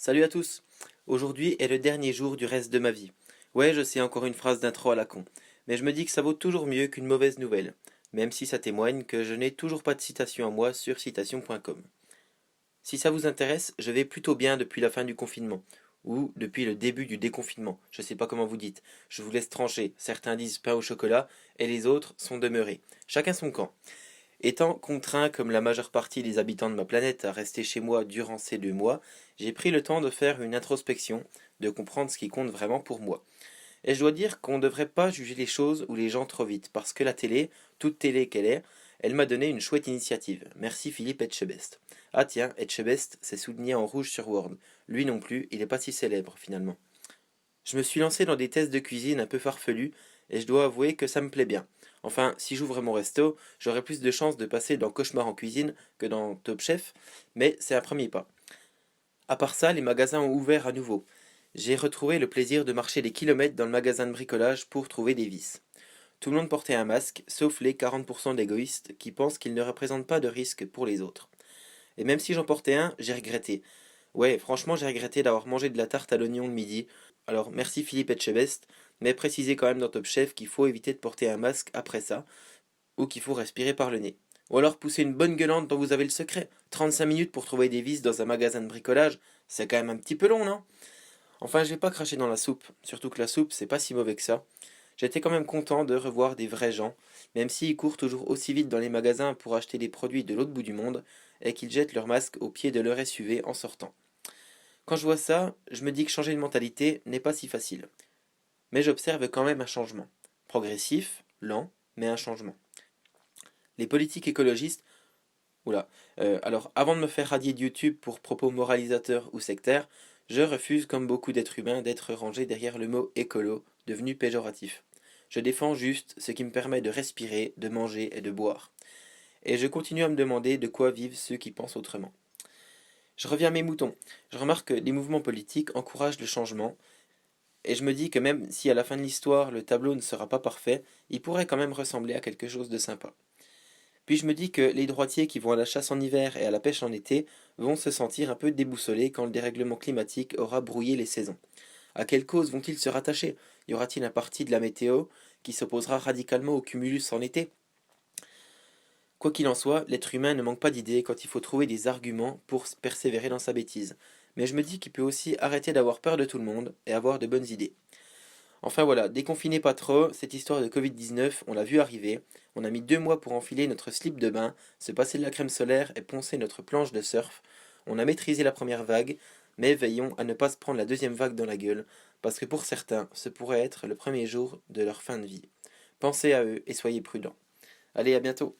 Salut à tous! Aujourd'hui est le dernier jour du reste de ma vie. Ouais, je sais, encore une phrase d'intro à la con, mais je me dis que ça vaut toujours mieux qu'une mauvaise nouvelle, même si ça témoigne que je n'ai toujours pas de citation à moi sur citation.com. Si ça vous intéresse, je vais plutôt bien depuis la fin du confinement, ou depuis le début du déconfinement, je sais pas comment vous dites, je vous laisse trancher, certains disent pain au chocolat, et les autres sont demeurés. Chacun son camp. Étant contraint comme la majeure partie des habitants de ma planète à rester chez moi durant ces 2 mois, j'ai pris le temps de faire une introspection, de comprendre ce qui compte vraiment pour moi. Et je dois dire qu'on ne devrait pas juger les choses ou les gens trop vite, parce que la télé, toute télé qu'elle est, elle m'a donné une chouette initiative. Merci Philippe Etchebest. Ah tiens, Etchebest, c'est souligné en rouge sur Word. Lui non plus, il n'est pas si célèbre finalement. Je me suis lancé dans des tests de cuisine un peu farfelus et je dois avouer que ça me plaît bien. Enfin, si j'ouvre mon resto, j'aurai plus de chances de passer dans Cauchemar en cuisine que dans Top Chef, mais c'est un premier pas. À part ça, les magasins ont ouvert à nouveau. J'ai retrouvé le plaisir de marcher des kilomètres dans le magasin de bricolage pour trouver des vis. Tout le monde portait un masque, sauf les 40% d'égoïstes qui pensent qu'ils ne représentent pas de risque pour les autres. Et même si j'en portais un, j'ai regretté. Ouais, franchement, j'ai regretté d'avoir mangé de la tarte à l'oignon le midi. Alors, merci Philippe Etchebest, mais précisez quand même dans Top Chef qu'il faut éviter de porter un masque après ça, ou qu'il faut respirer par le nez. Ou alors pousser une bonne gueulante dont vous avez le secret. 35 minutes pour trouver des vis dans un magasin de bricolage, c'est quand même un petit peu long, non? Enfin, je vais pas cracher dans la soupe, surtout que la soupe, c'est pas si mauvais que ça. J'étais quand même content de revoir des vrais gens, même s'ils courent toujours aussi vite dans les magasins pour acheter des produits de l'autre bout du monde, et qu'ils jettent leur masque au pied de leur SUV en sortant. Quand je vois ça, je me dis que changer de mentalité n'est pas si facile. Mais j'observe quand même un changement. Progressif, lent, mais un changement. Les politiques écologistes. Oula. Alors, avant de me faire radier de YouTube pour propos moralisateurs ou sectaires, je refuse, comme beaucoup d'êtres humains, d'être rangé derrière le mot écolo, devenu péjoratif. Je défends juste ce qui me permet de respirer, de manger et de boire. Et je continue à me demander de quoi vivent ceux qui pensent autrement. Je reviens à mes moutons. Je remarque que les mouvements politiques encouragent le changement, et je me dis que même si à la fin de l'histoire le tableau ne sera pas parfait, il pourrait quand même ressembler à quelque chose de sympa. Puis je me dis que les droitiers qui vont à la chasse en hiver et à la pêche en été vont se sentir un peu déboussolés quand le dérèglement climatique aura brouillé les saisons. À quelle cause vont-ils se rattacher? Y aura-t-il un parti de la météo qui s'opposera radicalement au cumulus en été? Quoi qu'il en soit, l'être humain ne manque pas d'idées quand il faut trouver des arguments pour persévérer dans sa bêtise. Mais je me dis qu'il peut aussi arrêter d'avoir peur de tout le monde et avoir de bonnes idées. Enfin voilà, déconfinez pas trop, cette histoire de Covid-19, on l'a vu arriver. On a mis 2 mois pour enfiler notre slip de bain, se passer de la crème solaire et poncer notre planche de surf. On a maîtrisé la première vague, mais veillons à ne pas se prendre la deuxième vague dans la gueule, parce que pour certains, ce pourrait être le premier jour de leur fin de vie. Pensez à eux et soyez prudents. Allez, à bientôt.